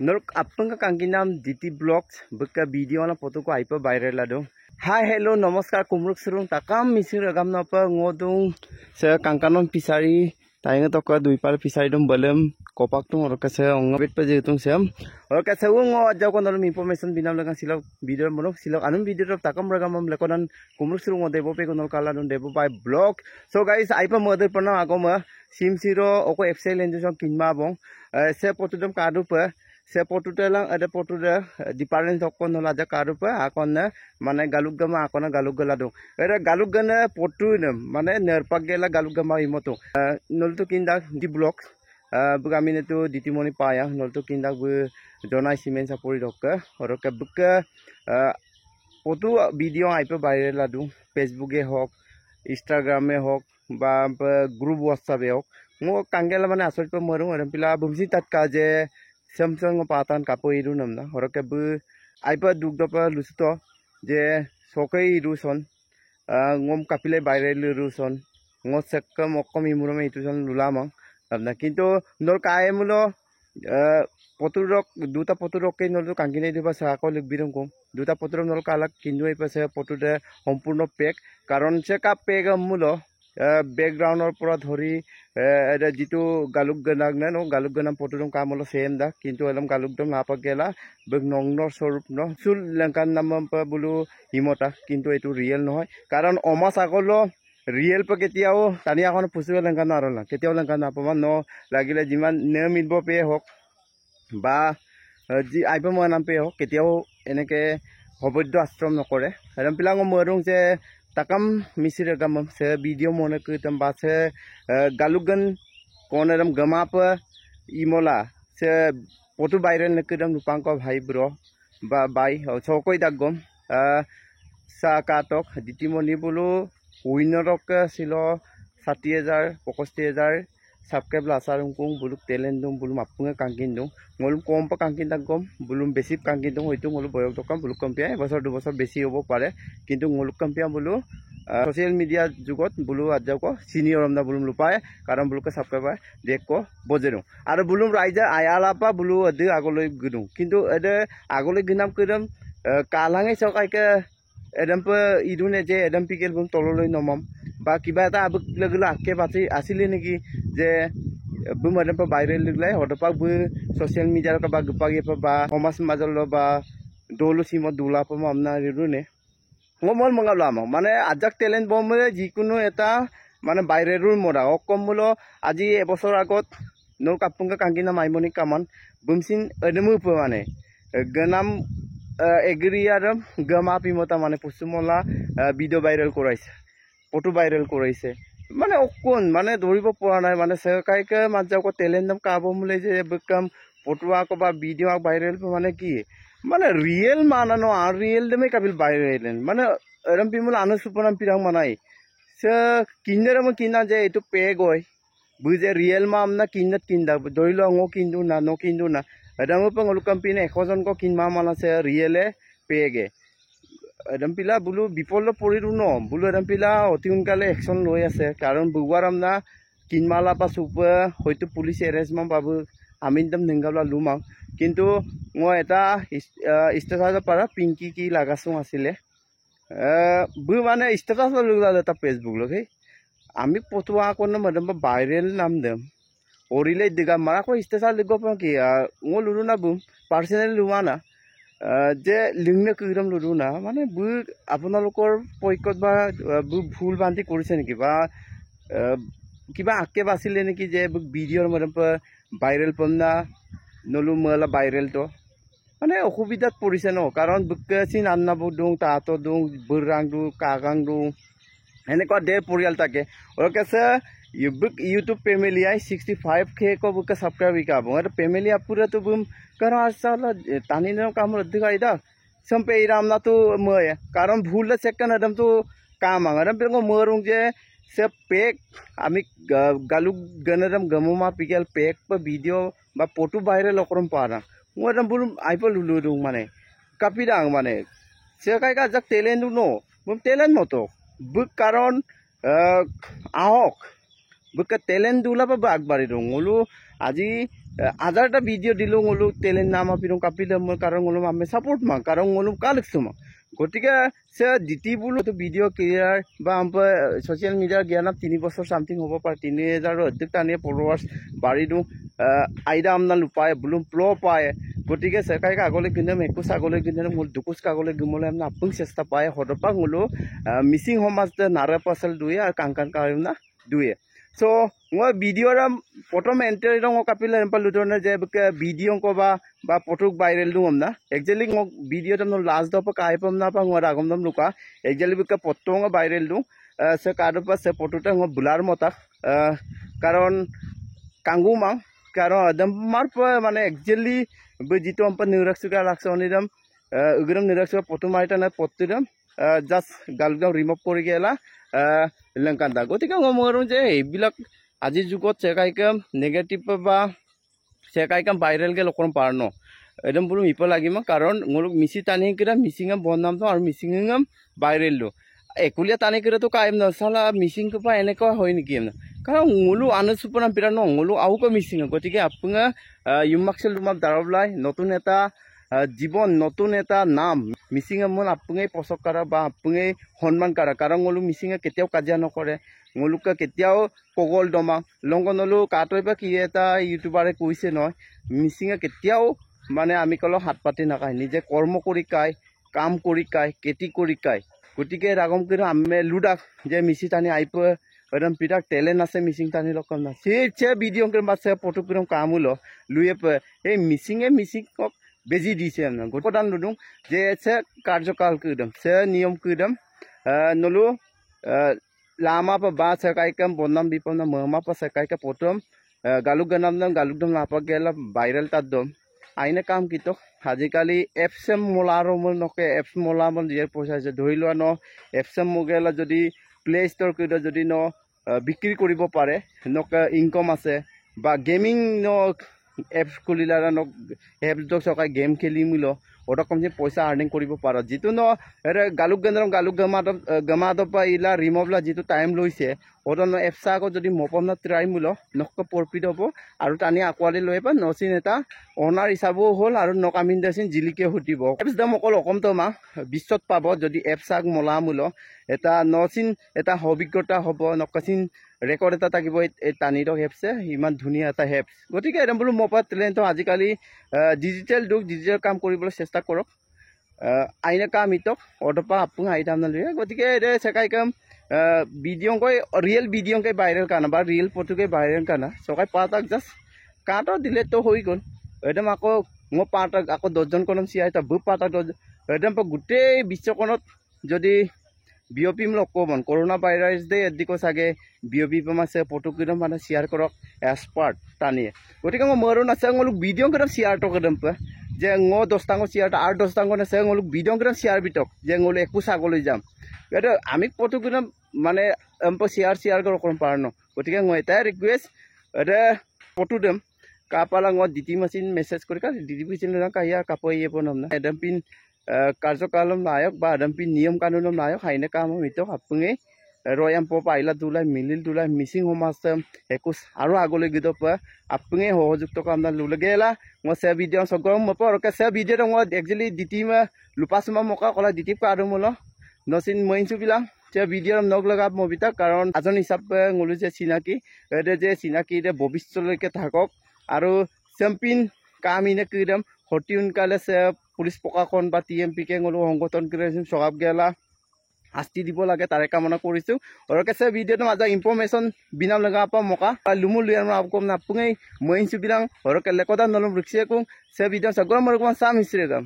Nurk apang ka kangkinam DT Vlogs buka video na foto ko aipa viral lado. Hi hello namaskar kumruk surung takam misir agam na pa ngodung sa kangkanon pisari tayang to ka dui par pisari dum balem kopak tung or ka sa ngabit pa jetung sem or ka sa ngo ajaw ko nalum information binam lagang silok video monok silok anum video rop takam ragamam lekonan kumruk surung debo pe konol kala dun debo by vlog. So guys aipa mother pana agoma sim siro oko excel enjo kinma bong se potudum kadu pa se potuta lang ada potuda different hokon hola ja karupa akon mane galuk gama akona galuk gala do era galuk gana potu mane nerpak gela galuk gama imoto nolto kinda di blok bugami ne to ditimoni paya nolto kinda bu donai simen sapori dokka oroka buka potu video aipe viral ladu facebook e hok instagram e hok ba group whatsapp e hok mo kangela mane asol pe morung eram pila bumsi tat ka je Samsung patan kapo iru namna horoke bu aipa dugdopa lusto je sokai iruson ngom kapile viral iruson ngot sekkam okkom imurame ituson lulamang namna kintu nor kae mulo poturok duta poturok ke nor kangine diba sa ko ligbirong ko duta poturok nor kalak kindu ai pase potude সম্পূর্ণ pack কারণ সে কা pack মুলো background or pura dhori ada jitu galuk ganag na no galuk ganam potudong kamolo same da kintu alam galuk dom lapa gela beg nongnor sorup no sul langkan namam pa bulu himota kintu etu real no hoy karon oma sagolo real pa ketiao tani akon pusu langkan arol na ketiao langkan apama no lagile jiman ne mitbo pe hok ba ji aipa manam pe hok ketiao eneke hoboddo astrom nokore ram pilang morung je takam misir agam se video mone ke tamba se galugan koneram gama pa imola se foto viral ne kedam lupang ko bhai bro ba bai chokoi dagom sa katok ditimoni bulu winnerok silo 60000 65000 subscribe la sarung kung buluk talent dum bulum apunga kangkin dum ngolum kom pa kangkin dagom bulum besi kangkin dum hoitu ngolu boyok dokam buluk kampia এবছর 2 বছর বেশি হবো পারে কিন্তু ngoluk kampia bulu social media jugot bulu ajja ko senior amna bulum lupaye karon buluke subscriber dekko bojero ar bulum raija ayala pa bulu ade agoloi gudung কিন্তু ede agoloi ginam kedam kalangai sokai ke edam pa idune je edam pikel bum tololoi nomam বা কিবা এটা আবক লাগলা আকে পাছি আসিলে নেকি যে বুমাদম পা viral লাগলাই হদপা বু সোশ্যাল মিডিয়ার কা বা গপাগে বা সমাজ মাজল বা দোলো সিম দুলা পম আমনা রিরুনে মল মঙ্গালাম মানে আজাক ট্যালেন্ট বমরে যিকোনো এটা মানে ভাইরালর মোরা অকম বলো আজি এবছর আগত নো কাপুঙ্গা কাঙ্গিনা মাইমনি কামান বুমসিন এদমু মানে গনাম এগ্রিয়ারম গমা পিমতা মানে পুসুমলা ভিডিও ভাইরাল করাইছে ফটো ভাইরাল করাইছে মানে অকন মানে ধরিব পৰা নাই মানে সকাইকে মাজাকো ট্যালেন্টম কাবো মুলে যে বকাম ফটো আকো বা ভিডিও আক ভাইরাল মানে কি মানে রিয়েল মানানো আর রিয়েল দমে কাবিল ভাইরাল মানে এরম পিমুল আনো সুপনাম পিরাং মানাই সে কিন্দেরম কিনা যে এটু পে গয় বুঝে রিয়েল মা আমনা কিন্নত কিন্দা ধরিল ngো কিন্দু না নো কিন্দু না এরম পঙ্গলুকাম পিনে 100 জন কো কিনমা মানাছে রিয়েলে পেগে এদম পিলা বুলু বিপল পৰিৰু ন বুলু এদম পিলা অতি উনকালে একশন লৈ আছে কাৰণ বুৱাৰ আমনা কিনমালা পা সুপ হয়তো পুলিশ এৰেঞ্জমেন্ট পাবো আমি একদম নিংগালা লুমাং কিন্তু মই এটা ষ্টেটাস পাৰা পিংকি কি লাগাছো আছিলে বু মানে ষ্টেটাস লগলা এটা ফেসবুক লগে আমি পতুয়া কোন মদম ভাইরাল নাম দেম ওরিলে দিগা মারা কো ষ্টেটাস লিগ কি ও লুরু না বুম পার্সোনালি লুমা না যে লিংনে কিরম লুরু না মানে বু আপোনালোকৰ পইকত বা বু ভুল বান্তি কৰিছে নেকি বা কিবা আকে বাছিলে নেকি যে ভিডিওৰ মদম ভাইৰাল পমনা নলু মলা ভাইৰাল তো মানে অসুবিধাত পৰিছে ন কাৰণ বুকচিন আন্নাবু দুং তাতো দুং বুৰাং দু কাগাং দু এনেকুৱা দে পৰিয়াল থাকে ওকেছে YouTube family ai 65k ko buka subscribe ka bo ar family apura to bum karo asala tani no kam roddiga ida sampe iram na to moy karon bhul la second adam to kam angaram pengo morung je se pek ami galuk ganaram gamuma pikel pek pa video ba photo viral okrom para moram bulum aipol luludung mane kapidang mane se kai ka jak talent no bum talent moto buk karon ahok buka talent dula pa bag bari dong ulu aji হাজারটা video দিলো ngolu talent nama pirong kapila mo karon ngolu ame support ma karon ngolu kalik suma gotika se diti bulu to video clear ba ampa social media gyanap 3 বছর something hobo par 3000 অধিক টানিয়ে followers bari du aida amna lupaye bulum pro paye gotika se kai agole gindem ekus agole gindem mul dukus agole gumole amna apung chesta paye hodopa ngolu missing homas de nara pasal duye ar kankan karimna duye so ngo video ram potom enter rong kapila empal ludona je video ko ba potuk viral dum na actually ngo video tam no last do pa kai pam na pa ngo ragam dam luka actually bika potong viral dum se kado pa se potuta ngo bular mota karon kangu mang karon adam mar pa mane actually be jitu am pa niraksuka laksoni dam ugram niraksuka potu maita na poturam just galgam remove kori gela lengkanda gotika ngo moron je ebilak আজিৰ যুগত চেকাইকাম negative বা চেকাইকাম viral কে লকৰম পাৰনো একদম পুরো মিপ লাগিব কারণ মোর মিসি টানি কিরা মিসিংম বনাম তো আর মিসিংম ভাইরেল লো একুলিয়া টানি কিরা তো কাইম না সালা মিসিং কো পা এনেকা হয় নেকি না কারণ মোলু আনস সুপনা পিরা ন মোলু আউকো মিসিং গতিকে আপুঙা ইউমাক্সেল রুমাপ দারবলাই নতুন এটা জীবন নতুন এটা নাম মিসিংম মন আপুঙে পছক করা বা আপুঙে সম্মান করা কারণ মোলু মিসিংে কেতিয়াও কাজিয়া নকৰে মোলুকা কেতিয়াও পগল দমা লংগনলো কাটই বা কি এটা ইউটিউবাৰে কৈছে নহয় মিসিংে কেতিয়াও মানে আমি কলো হাত পাতি নাকাই নিজে কর্ম করি কাই কাম করি কাই কেতি করি কাই গতিকে রাগম করে আমি লুডাক যে মিসি টানি আইপ একদম পিটাক টেলেন্ট আছে মিসিং টানি লকম না সে ভিডিও করে বাসে ফটো কিরম কাম হলো লুয়ে এই মিসিংয়ে মিসিংক বেজি দিছে না গোটান লুডুং যে সে কার্যকাল কইদম সে নিয়ম কইদম নলু লামা পা বা সকাইকাম বনাম বিপম না মমা পা সকাইকা প্রথম গালুক গানাম গালুকদম নাপা গেলা ভাইরাল তার দম আইনে কাম কিতো আজিকালি এপসেম মোলার নকে এপস মোলা মন যে পয়সা আছে ধৰি লোৱা ন এপসেম মোগেলা যদি প্লে ষ্ট'ৰ কিটা যদি ন বিক্ৰি কৰিব পাৰে নক ইনকাম আছে বা গেমিং ন এপস খুলিলা ন এপস দক সকাই গেম খেলি মিলো ওটা কম যে পয়সা আর্নিং কৰিব পাৰ যেটো ন গালুক গেন্দ্ৰম গালুক গমাদ পা ইলা রিমভলা যেটো টাইম লৈছে ওটা ন এপসা আকৌ যদি মপম না ট্রাই মিলো নক প্ৰফিট হ'ব আৰু টানি আকোৱালি লৈ পা নচিন এটা অনার হিসাবও হল আর নকামিন দেচিন জিলিকে হুটিব এপস দাম অকল অকমতো মা বিশ্বত পাব যদি এপসাক মলা মূল এটা নচিন এটা অভিজ্ঞতা হব নকাচিন রেকর্ড এটা থাকিব এই টানির এপসে ইমান ধুনিয়া এটা এপস গতিকে একদম বোলো মপা টেলেন্ট আজিকালি ডিজিটাল যুগ ডিজিটাল কাম কৰিবলৈ চেষ্টা কৰক আইনে কাম ইতক অটপা আপুং আই দাম নলয়ে গতিকে এ সেকাই কাম ভিডিও কই রিয়েল ভিডিও কে ভাইরাল কানা বা রিয়েল ফটো কে ভাইরাল কানা সকাই পাতাক জাস্ট কাটো দিলে তো হই গল একদম আকৌ মই পাতাক আকৌ 10 জন কলম সিয়াই তা বু পাতাক একদম গোটেই বিশ্বকনত যদি বিওপি লকবন করোনা ভাইরাস দে এদিকো সাগে বিওপি পামাছে ফটো কিদম মানে শেয়ার করক এক্সপার্ট টানিয়ে গতিকে মই মরন আছে ngolu ভিডিও কিদম শেয়ার তো কদম যে ngo 10 টাঙ্গ শেয়ার আর 10 টাঙ্গ আছে ngolu ভিডিও কিদম শেয়ার বিটক যে ngolu একু সাগলৈ যাম এটা আমি ফটো কিদম মানে এম্প শেয়ার করক পারনো গতিকে মই এটা রিকোয়েস্ট এটা ফটো দেম কাপালা ngo ডিটি মেশিন মেসেজ কৰি কা ডিটি মেশিন না কাইয়া কাপই এপনম না এদম পিন কার্যকালম নায়ক বা এদম পিন নিয়ম কানুন নায়ক হাইনে কাম মিতো আপুঙে রয়াম প পাইলা দুলাই মিলিল দুলাই মিসিং হোমাসম একুস আৰু আগলৈ গিদ প আপুঙে সহযুক্ত কাম না লুলে গেলা মই সে ভিডিও সগম প রকে সে ভিডিও মই একচুয়ালি ডিটি মা লুপাসমা মকা কলা ডিটি কারু মল নসিন মইনসু বিলা যে ভিডিও নগ লগা মবিতা কারণ আজন হিসাবে ngolu যে চিনাকি এতে যে চিনাকি দে ভবিষ্যলৈকে থাকক আৰু চ্যাম্পিয়ন কামিনে কিদম হটি উনকালে সে পুলিশ প্রশাসন বা টিএমপি কে ngolu সংগঠন করে সগাব গেলা শাস্তি দিব লাগে তারে কামনা কৰিছো ওরকে সে ভিডিওটো মাজা ইনফরমেশন বিনাম লগা পা মকা লুমু লিয়ার আপকম না পুঙে মইনসু বিলাং ওরকে লেকদা নলম রিক্সে কো সে ভিডিও সগম মরকম সাম হিসরে গাম